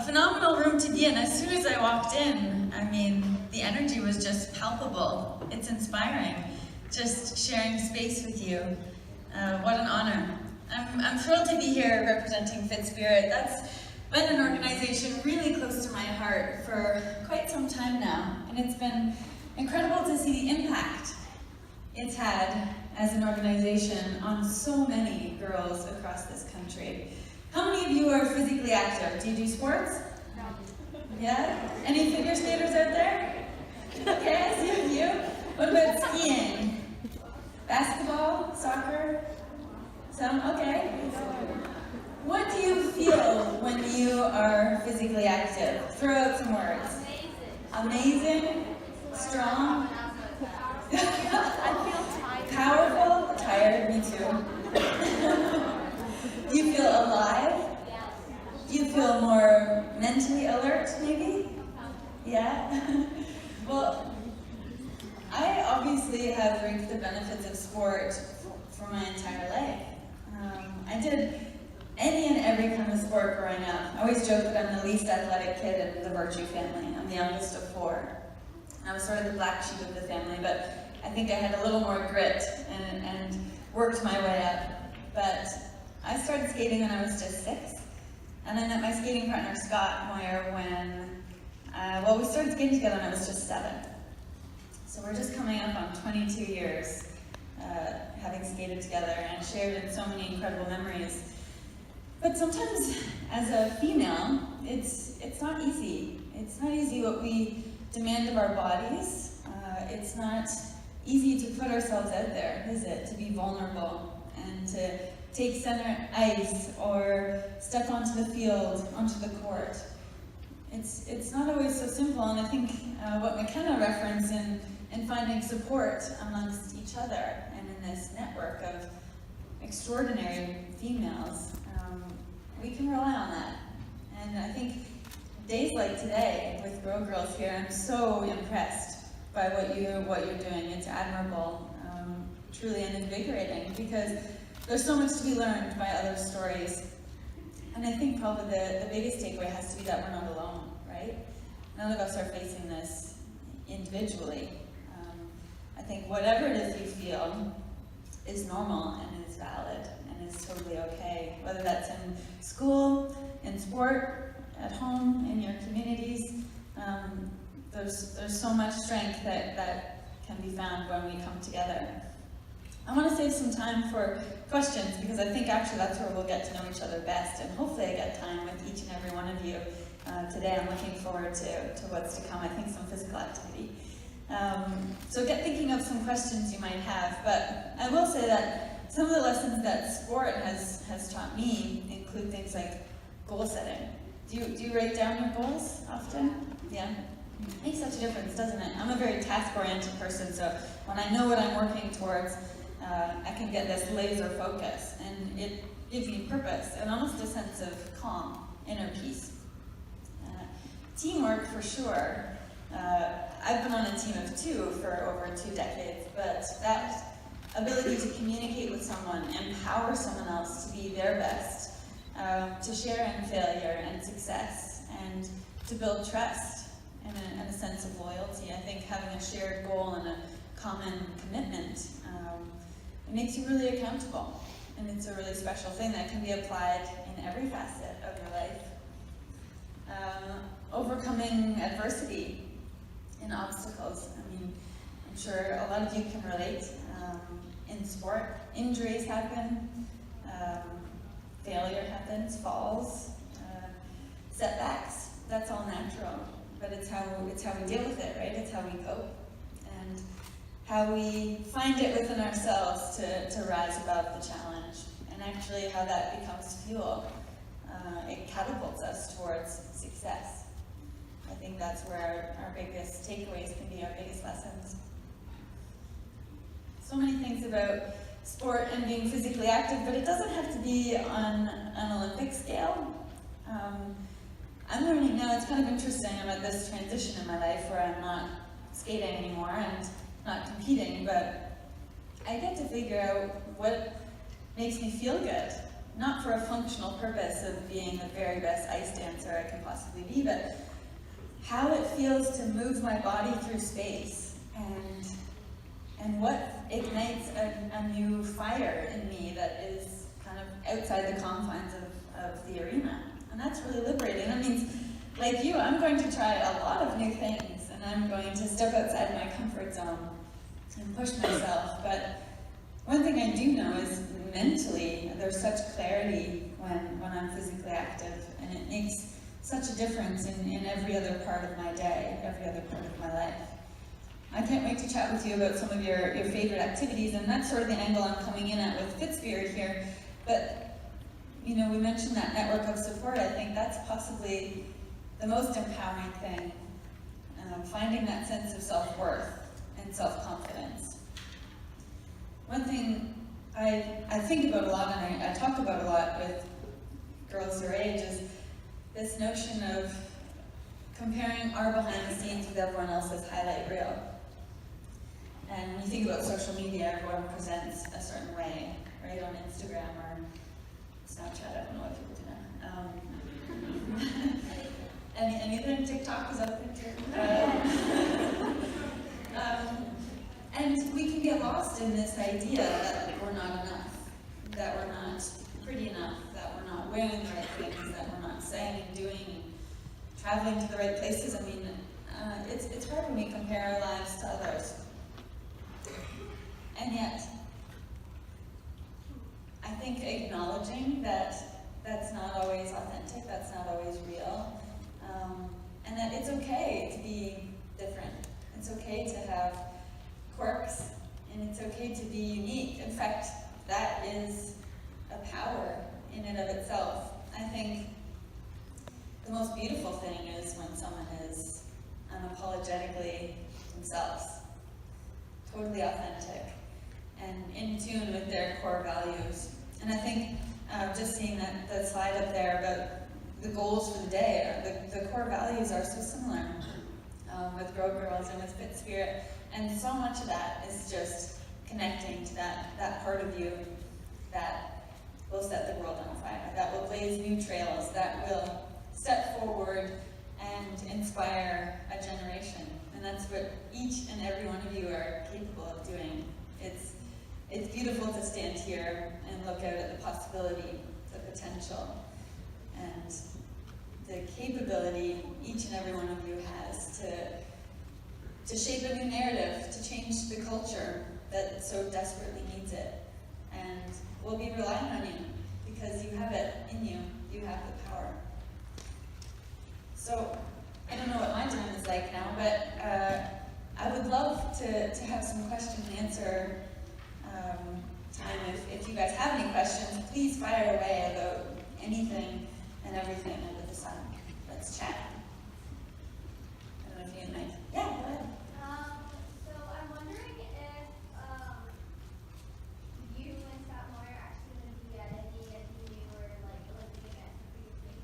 phenomenal room to be in. As soon as I walked in, I mean, the energy was just palpable. It's inspiring, just sharing space with you. What an honor. I'm thrilled to be here representing Fit Spirit. That's been an organization really close to my heart for quite some time now, and it's been incredible to see the impact it's had as an organization on so many girls across this country. How many of you are physically active? Do you do sports? No. Yeah? Any figure skaters out there? Okay, I see a few. What about skiing? Basketball? Soccer? Some? Okay. What do you feel when you are physically active? Throw out some words. Amazing? Strong? I feel tired. Powerful? Tired? Me too. Do you feel alive? Do you feel more mentally alert, maybe? Yeah? Well, I obviously have reaped the benefits of sport for my entire life. I did any and every kind of sport growing up. I always joke that I'm the least athletic kid in the Virtue family. I'm the youngest of 4. I was sort of the black sheep of the family, but I think I had a little more grit and worked my way up. But I started skating when I was just 6, and I met my skating partner Scott Moyer when, we started skating together when I was just 7. So we're just coming up on 22 years having skated together and shared in so many incredible memories. But sometimes, as a female, it's not easy. It's not easy what we demand of our bodies. It's not easy to put ourselves out there, is it? To be vulnerable and to take center ice or step onto the field, onto the court. It's not always so simple, and I think what McKenna referenced in finding support amongst each other and in this network of extraordinary females, we can rely on that. And I think days like today with Grow Girls here, I'm so impressed by what you're doing. It's admirable, truly, and invigorating, because there's so much to be learned by other stories. And I think probably the biggest takeaway has to be that we're not alone, right? None of us are facing this individually. I think whatever it is you feel is normal and is valid and is totally okay, whether that's in school, in sport, at home, in your communities. There's so much strength that can be found when we come together. I want to save some time for questions, because I think actually that's where we'll get to know each other best, and hopefully I get time with each and every one of you today. I'm looking forward to what's to come. I think some physical activity. So get thinking of some questions you might have, but I will say that some of the lessons that sport has taught me include things like goal setting. Do you write down your goals often? Yeah? It makes such a difference, doesn't it? I'm a very task-oriented person, so when I know what I'm working towards, I can get this laser focus, and it gives me purpose and almost a sense of calm, inner peace. Teamwork, for sure. I've been on a team of 2 for over 2 decades, but that ability to communicate with someone, empower someone else to be their best, to share in failure and success, and to build trust and a sense of loyalty. I think having a shared goal and a common commitment, it makes you really accountable, and it's a really special thing that can be applied in every facet of your life. Overcoming adversity and obstacles. I mean, I'm sure a lot of you can relate. In sport, injuries happen, failure happens, falls, setbacks. That's all natural, but it's how we deal with it, right? It's how we cope, and how we find it within ourselves to rise above the challenge, and actually how that becomes fuel. It catapults us towards success. I think that's where our biggest takeaways can be, our biggest lessons. So many things about sport and being physically active, but it doesn't have to be on an Olympic scale. I'm learning now, it's kind of interesting, I'm at this transition in my life where I'm not skating anymore and not competing, but I get to figure out what makes me feel good, not for a functional purpose of being the very best ice dancer I can possibly be, but how it feels to move my body through space, and what ignites a new fire in me that is kind of outside the confines of the arena. And that's really liberating. That means, like you, I'm going to try a lot of new things, and I'm going to step outside my comfort zone and push myself. But one thing I do know is mentally, there's such clarity when I'm physically active, and it makes such a difference in every other part of my day, every other part of my life. I can't wait to chat with you about some of your favorite activities, and that's sort of the angle I'm coming in at with Fit Spirit here. But, you know, we mentioned that network of support. I think that's possibly the most empowering thing, finding that sense of self-worth and self-confidence. One thing I think about a lot, and I talk about a lot with girls your age, is this notion of comparing our behind the scenes with everyone else's highlight reel. And when you think about social media, everyone presents a certain way, right, on Instagram or Snapchat, I don't know what people do now. Anything? TikTok is up there too. And we can get lost in this idea that we're not enough, that we're not pretty enough, that we're not wearing the right things, that we're not saying and doing and traveling to the right places. I mean, it's hard when we compare our lives to others. And yet, I think acknowledging that that's not always authentic, that's not always real, and that it's okay to be different. It's okay to have quirks, and it's okay to be unique. In fact, that is a power in and of itself. I think the most beautiful thing is when someone is unapologetically themselves, totally authentic, and in tune with their core values. And I think just seeing that slide up there about the goals for the day, the core values are so similar with Grow Girls and with Fit Spirit. And so much of that is just connecting to that part of you that will set the world on fire, that will blaze new trails, that will step forward and inspire a generation. And that's what each and every one of you are capable of doing. It's beautiful to stand here and look out at the possibility, the potential, and the capability each and every one of you has to shape a new narrative, to change the culture that so desperately needs it. And we'll be relying on you because you have it in you. You have the power. So, I don't know what my time is like now, but I would love to have some question and answer time. If you guys have any questions, please fire away about anything and everything under the sun. Let's chat. I don't know if you and Mike. Yeah, go ahead. So I'm wondering if you and Scott Moore are actually going to be at any or like Olympic events previously,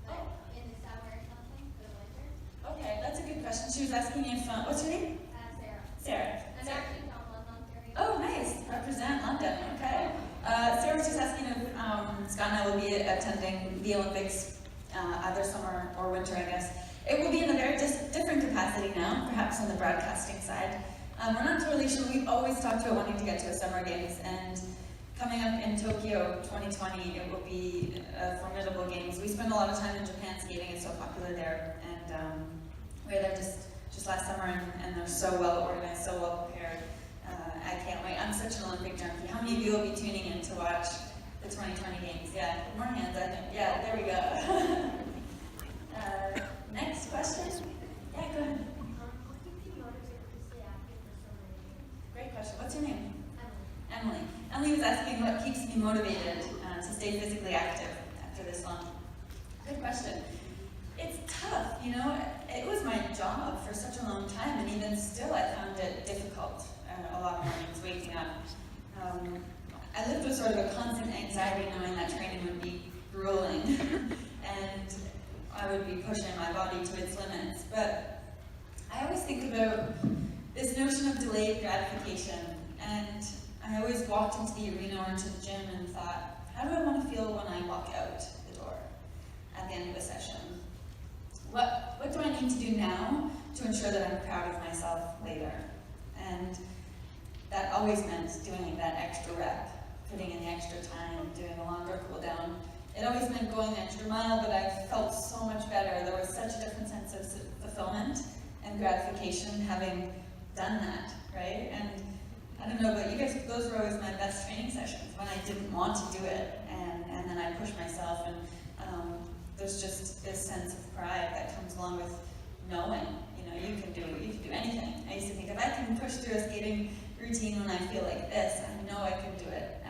like in the summer or something for the winter. Okay, that's a good question. She was asking if, what's your name? Sarah. Sarah. I'm actually from London, Ontario. Oh, nice. Represent London. Okay. Sarah was just asking if Scott and I will be attending the Olympics either summer or winter, I guess. It will be in a very different capacity now, perhaps on the broadcasting side. We're not totally sure. We've always talked about wanting to get to a Summer Games, and coming up in Tokyo 2020, it will be formidable games. We spend a lot of time in Japan. Skating is so popular there, and we were there just last summer, and they're so well organized, so well prepared. I can't wait. I'm such an Olympic junkie. How many of you will be tuning in to watch the 2020 games? Yeah, more hands, I think. Yeah, there we go. Next question? Yeah, go ahead. What keeps you motivated to stay active for so many years? Great question. What's your name? Emily. Emily was asking what keeps me motivated to stay physically active after this long. Good question. It's tough, you know. It was my job for such a long time, and even still I found it difficult a lot of mornings waking up. I lived with sort of a constant anxiety knowing that training would be grueling and I would be pushing my body to its limits. But I always think about this notion of delayed gratification, and I always walked into the arena or into the gym and thought, How do I want to feel when I walk out the door at the end of a session? What do I need to do now to ensure that I'm proud of myself later? And that always meant doing that extra rep, putting in the extra time, doing a longer cool down. It always meant going the extra mile, but I felt so much better. There was such a different sense of fulfillment and gratification having done that, right? And I don't know about you guys, those were always my best training sessions, when I didn't want to do it, and then I pushed myself, and there's just this sense of pride that comes along with knowing, you can do anything. I used to think, if I can push through a skating routine when I feel like this, I know I can do it.